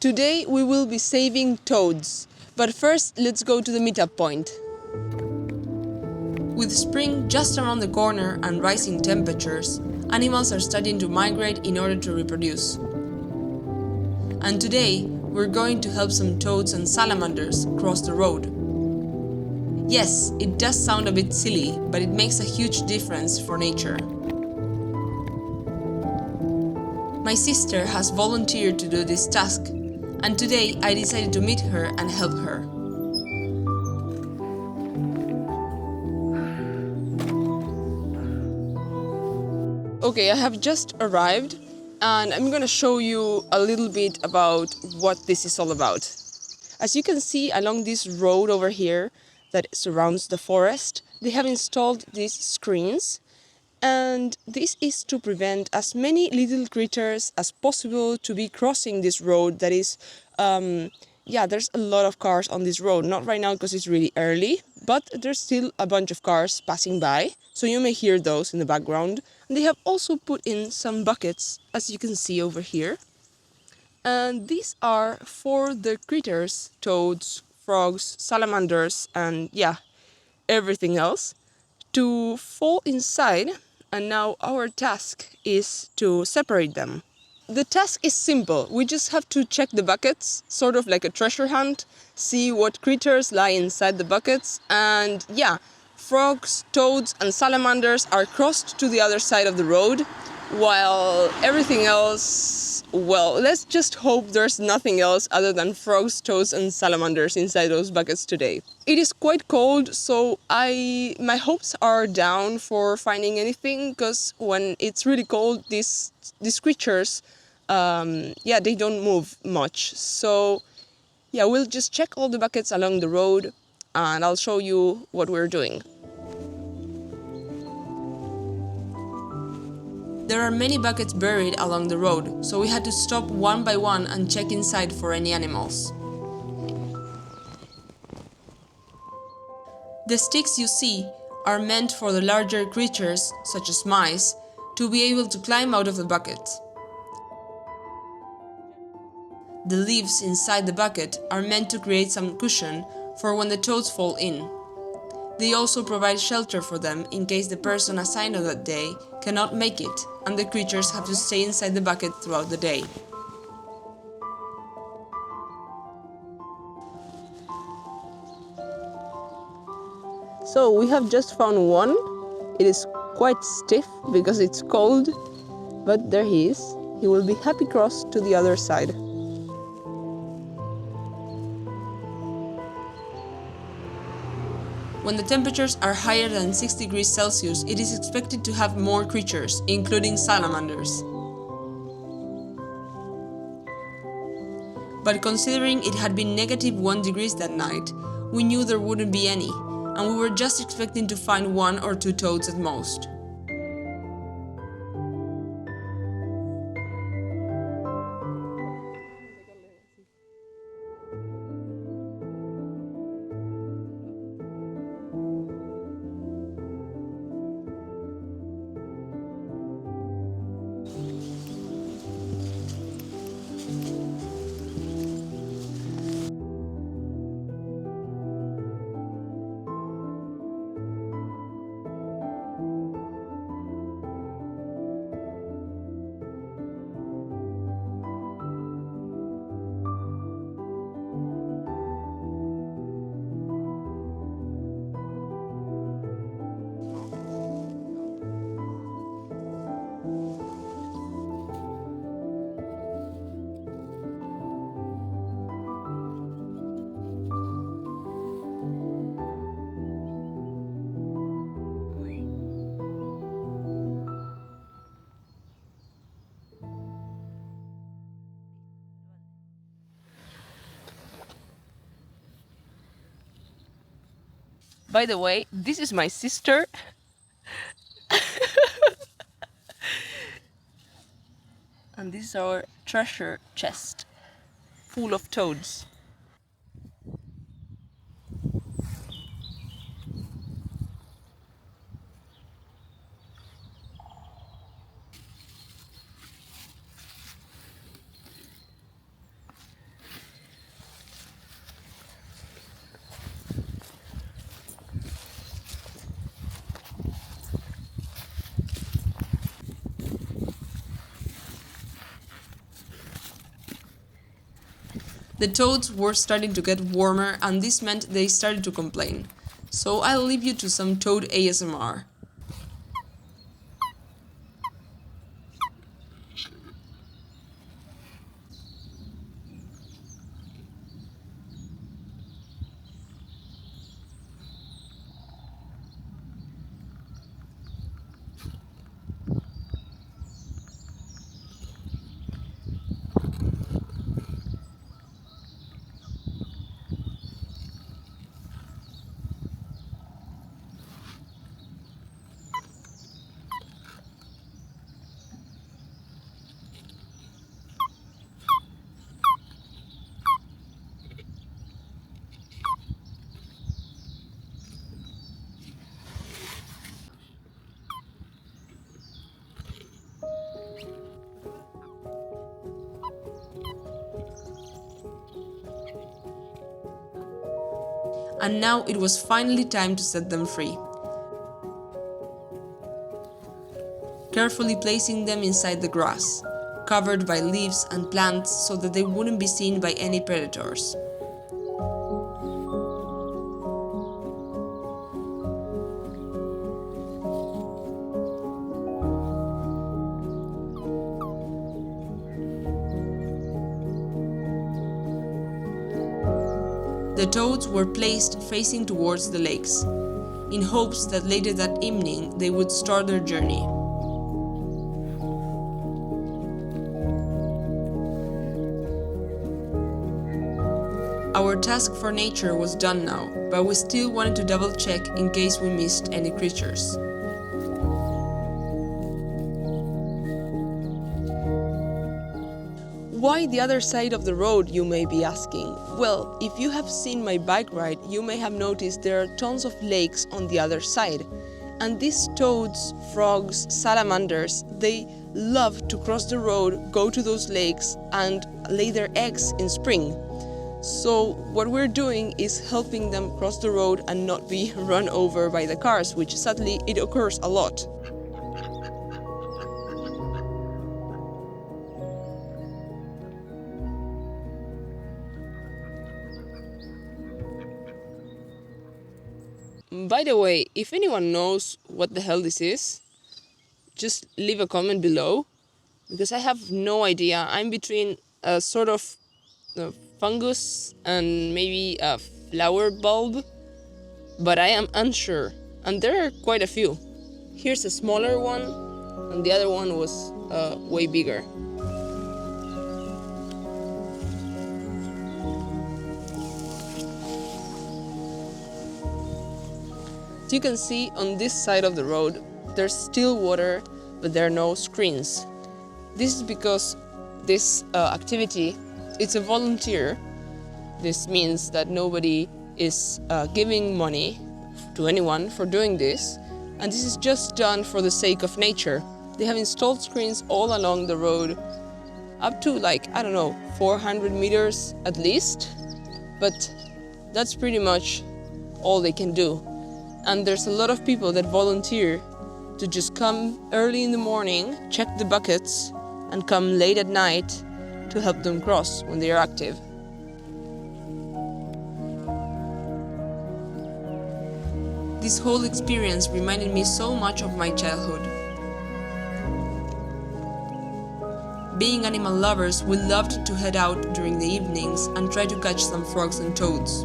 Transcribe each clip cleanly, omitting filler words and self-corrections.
Today we will be saving toads, but first let's go to the meetup point. With spring just around the corner and rising temperatures, animals are starting to migrate in order to reproduce. And today we're going to help some toads and salamanders cross the road. Yes, it does sound a bit silly, but it makes a huge difference for nature. My sister has volunteered to do this task, and today I decided to meet her and help her. Okay, I have just arrived, and I'm gonna show you a little bit about what this is all about. As you can see along this road over here that surrounds the forest, they have installed these screens, and this is to prevent as many little critters as possible to be crossing this road that is there's a lot of cars on this road, not right now because it's really early, but there's still a bunch of cars passing by, so you may hear those in the background. And they have also put in some buckets, as you can see over here. And these are for the critters, toads, frogs, salamanders, and everything else, to fall inside, and now our task is to separate them. The task is simple. We just have to check the buckets, sort of like a treasure hunt, see what critters lie inside the buckets, and frogs, toads, and salamanders are crossed to the other side of the road, while everything else, well, let's just hope there's nothing else other than frogs, toads, and salamanders inside those buckets today. It is quite cold, so my hopes are down for finding anything, because when it's really cold, these creatures, they don't move much. So we'll just check all the buckets along the road, and I'll show you what we're doing. There are many buckets buried along the road, so we had to stop one by one and check inside for any animals. The sticks you see are meant for the larger creatures, such as mice, to be able to climb out of the bucket. The leaves inside the bucket are meant to create some cushion for when the toads fall in. They also provide shelter for them in case the person assigned on that day cannot make it and the creatures have to stay inside the bucket throughout the day. So we have just found one. It is quite stiff because it's cold, but there he is. He will be happy crossed to the other side. When the temperatures are higher than 6 degrees Celsius, it is expected to have more creatures, including salamanders. But considering it had been -1 degrees that night, we knew there wouldn't be any, and we were just expecting to find 1 or 2 toads at most. By the way, this is my sister. And this is our treasure chest, full of toads. The toads were starting to get warmer, and this meant they started to complain. So I'll leave you to some toad ASMR. And now it was finally time to set them free. Carefully placing them inside the grass, covered by leaves and plants so that they wouldn't be seen by any predators. The toads were placed facing towards the lakes, in hopes that later that evening they would start their journey. Our task for nature was done now, but we still wanted to double check in case we missed any creatures. Why the other side of the road, you may be asking? Well, if you have seen my bike ride, you may have noticed there are tons of lakes on the other side. And these toads, frogs, salamanders, they love to cross the road, go to those lakes and lay their eggs in spring. So what we're doing is helping them cross the road and not be run over by the cars, which sadly it occurs a lot. By the way, if anyone knows what the hell this is, just leave a comment below, because I have no idea. I'm between a sort of fungus and maybe a flower bulb, but I am unsure, and there are quite a few. Here's a smaller one, and the other one was way bigger. As you can see, on this side of the road, there's still water, but there are no screens. This is because this activity, it's a volunteer. This means that nobody is giving money to anyone for doing this, and this is just done for the sake of nature. They have installed screens all along the road, up to like, I don't know, 400 meters at least, but that's pretty much all they can do. And there's a lot of people that volunteer to just come early in the morning, check the buckets, and come late at night to help them cross when they are active. This whole experience reminded me so much of my childhood. Being animal lovers, we loved to head out during the evenings and try to catch some frogs and toads.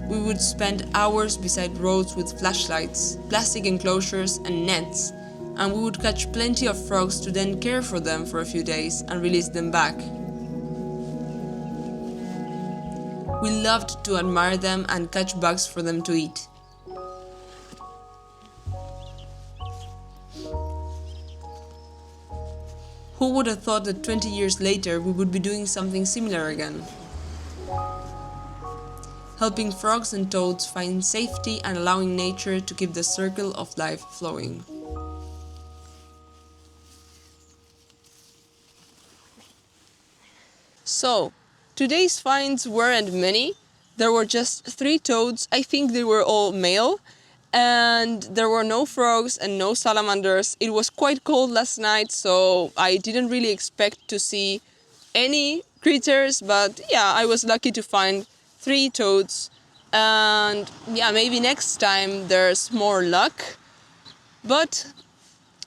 We would spend hours beside roads with flashlights, plastic enclosures and nets, and we would catch plenty of frogs to then care for them for a few days and release them back. We loved to admire them and catch bugs for them to eat. Who would have thought that 20 years later we would be doing something similar again? Helping frogs and toads find safety and allowing nature to keep the circle of life flowing. So, today's finds weren't many. There were just 3 toads. I think they were all male, and there were no frogs and no salamanders. It was quite cold last night, so I didn't really expect to see any creatures, but yeah, I was lucky to find 3 toads, and yeah, maybe next time there's more luck. But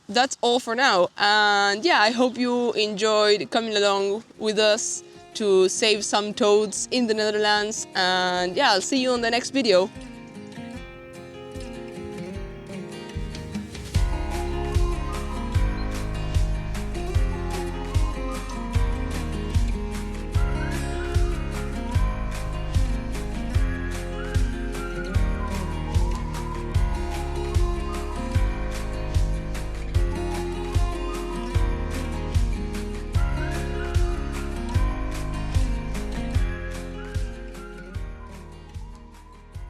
that's all for now, and yeah, I hope you enjoyed coming along with us to save some toads in the Netherlands, and yeah, I'll see you on the next video.